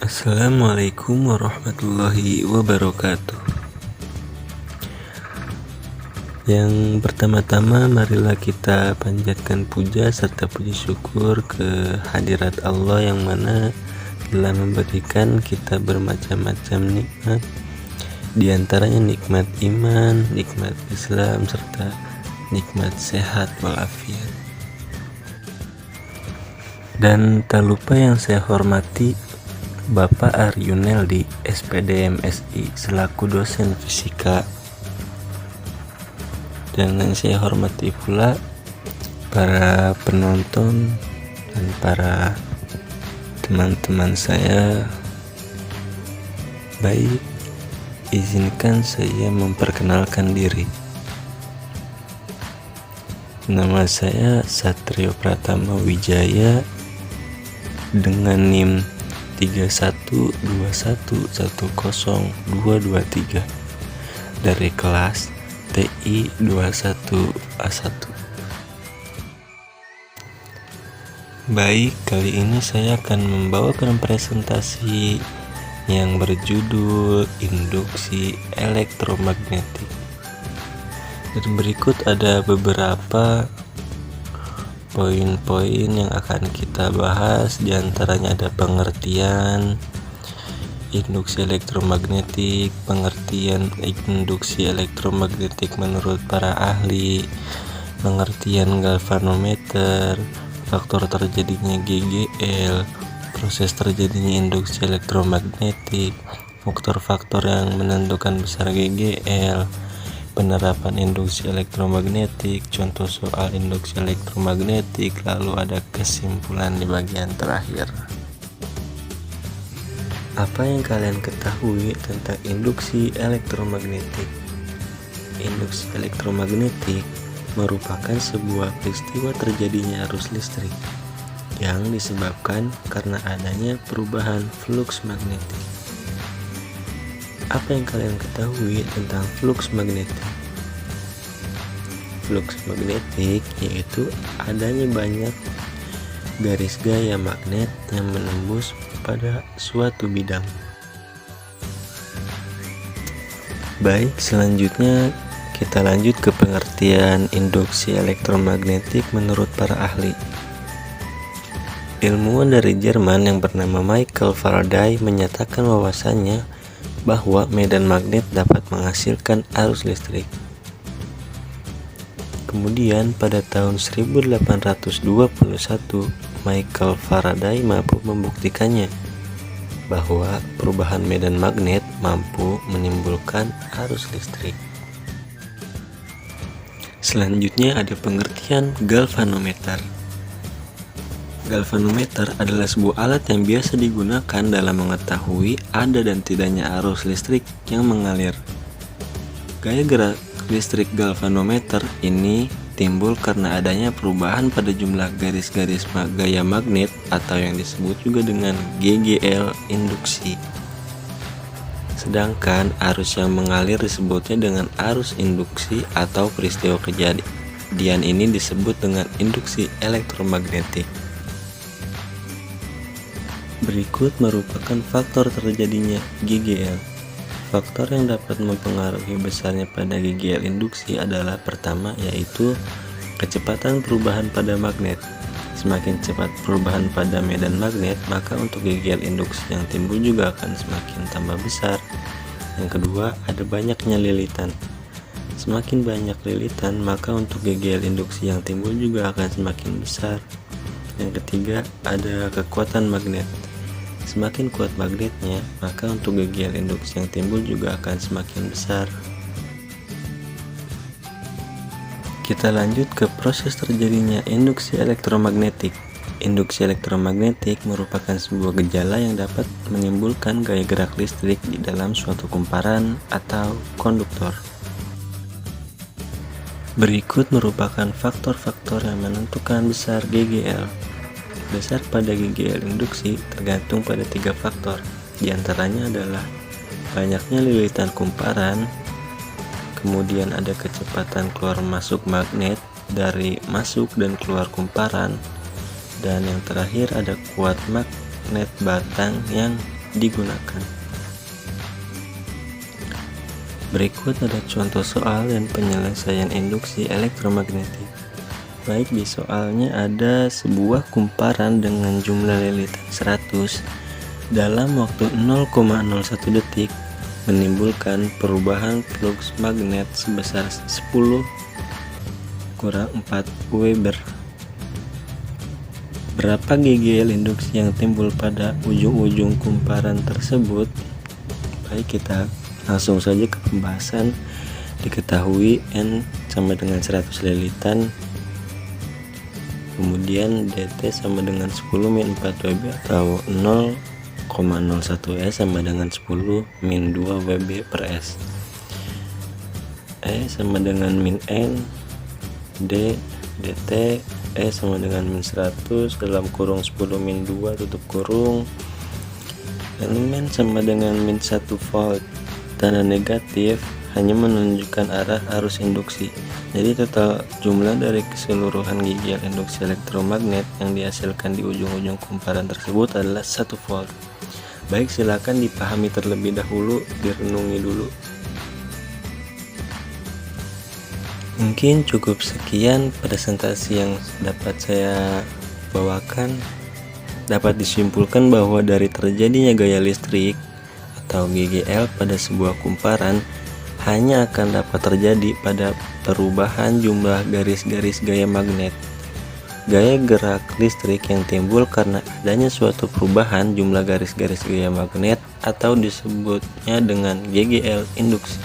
Assalamualaikum warahmatullahi wabarakatuh. Yang pertama-tama, marilah kita panjatkan puja serta puji syukur ke hadirat Allah yang mana telah memberikan kita bermacam-macam nikmat, di antaranya nikmat iman, nikmat Islam, serta nikmat sehat walafiat. Dan tak lupa yang saya hormati Bapak Aryuneldi, SPD MSI, selaku dosen fisika. Dan yang saya hormati pula para penonton dan para teman-teman saya. Baik, izinkan saya memperkenalkan diri. Nama saya Satrio Pratama Wijaya dengan NIM 312110223 dari kelas TI 21A1. Baik, kali ini saya akan membawakan presentasi yang berjudul Induksi Elektromagnetik. Dan berikut ada beberapa poin-poin yang akan kita bahas. Di antaranya ada pengertian induksi elektromagnetik, pengertian induksi elektromagnetik menurut para ahli, pengertian galvanometer, faktor terjadinya GGL, proses terjadinya induksi elektromagnetik, faktor-faktor yang menentukan besar GGL, penerapan induksi elektromagnetik, contoh soal induksi elektromagnetik, lalu ada kesimpulan di bagian terakhir. Apa yang kalian ketahui tentang induksi elektromagnetik? Induksi elektromagnetik merupakan sebuah peristiwa terjadinya arus listrik yang disebabkan karena adanya perubahan fluks magnetik. Apa yang kalian ketahui tentang fluks magnetik? Fluks magnetik yaitu adanya banyak garis gaya magnet yang menembus pada suatu bidang. Baik, selanjutnya kita lanjut ke pengertian induksi elektromagnetik menurut para ahli. Ilmuwan dari Jerman yang bernama Michael Faraday menyatakan bahwasannya bahwa medan magnet dapat menghasilkan arus listrik. Kemudian pada tahun 1821 Michael Faraday mampu membuktikannya bahwa perubahan medan magnet mampu menimbulkan arus listrik. Selanjutnya ada pengertian galvanometer. Galvanometer adalah sebuah alat yang biasa digunakan dalam mengetahui ada dan tidaknya arus listrik yang mengalir. Gaya gerak listrik galvanometer ini timbul karena adanya perubahan pada jumlah garis-garis gaya magnet atau yang disebut juga dengan GGL induksi. Sedangkan arus yang mengalir disebutnya dengan arus induksi atau peristiwa kejadian ini disebut dengan induksi elektromagnetik. Berikut merupakan faktor terjadinya GGL. Faktor yang dapat mempengaruhi besarnya pada GGL induksi adalah pertama yaitu kecepatan perubahan pada magnet. Semakin cepat perubahan pada medan magnet, maka untuk GGL induksi yang timbul juga akan semakin tambah besar. Yang kedua, ada banyaknya lilitan. Semakin banyak lilitan, maka untuk GGL induksi yang timbul juga akan semakin besar. Yang ketiga, ada kekuatan magnet. Semakin kuat magnetnya, maka untuk GGL induksi yang timbul juga akan semakin besar. Kita lanjut ke proses terjadinya induksi elektromagnetik. Induksi elektromagnetik merupakan sebuah gejala yang dapat menimbulkan gaya gerak listrik di dalam suatu kumparan atau konduktor. Berikut merupakan faktor-faktor yang menentukan besar GGL. Besar pada GGL induksi tergantung pada 3 faktor. Di antaranya adalah banyaknya lilitan kumparan, kemudian ada kecepatan keluar masuk magnet dari masuk dan keluar kumparan, dan yang terakhir ada kuat magnet batang yang digunakan. Berikut ada contoh soal dan penyelesaian induksi elektromagnetik. Baik, di soalnya ada sebuah kumparan dengan jumlah lilitan 100 dalam waktu 0,01 detik menimbulkan perubahan flux magnet sebesar 10 kurang 4 Weber. Berapa GGL induksi yang timbul pada ujung-ujung kumparan tersebut? Baik, kita langsung saja ke pembahasan. Diketahui N sama dengan 100 lilitan, kemudian DT sama dengan 10 min 4 Wb atau 0,01 S sama dengan 10 min 2 Wb per S. E sama dengan min N, D DT E sama dengan min 100 dalam kurung 10 min 2 tutup kurung. Elemen sama dengan min 1 volt. Tanda negatif hanya menunjukkan arah arus induksi. Jadi total jumlah dari keseluruhan GGL induksi elektromagnet yang dihasilkan di ujung-ujung kumparan tersebut adalah 1 volt. Baik, silakan dipahami terlebih dahulu, direnungi dulu. Mungkin cukup sekian presentasi yang dapat saya bawakan. Dapat disimpulkan bahwa dari terjadinya gaya listrik atau GGL pada sebuah kumparan hanya akan dapat terjadi pada perubahan jumlah garis-garis gaya magnet. Gaya gerak listrik yang timbul karena adanya suatu perubahan jumlah garis-garis gaya magnet atau disebutnya dengan GGL induksi.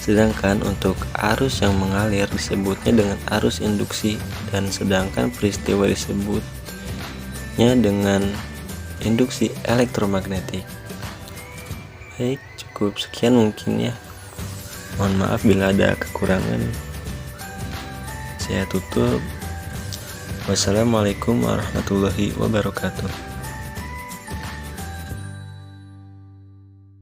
Sedangkan untuk arus yang mengalir disebutnya dengan arus induksi, dan sedangkan peristiwa disebutnya dengan induksi elektromagnetik. Baik, cukup sekian mungkin ya. Mohon maaf bila ada kekurangan. Saya tutup. Wassalamualaikum warahmatullahi wabarakatuh.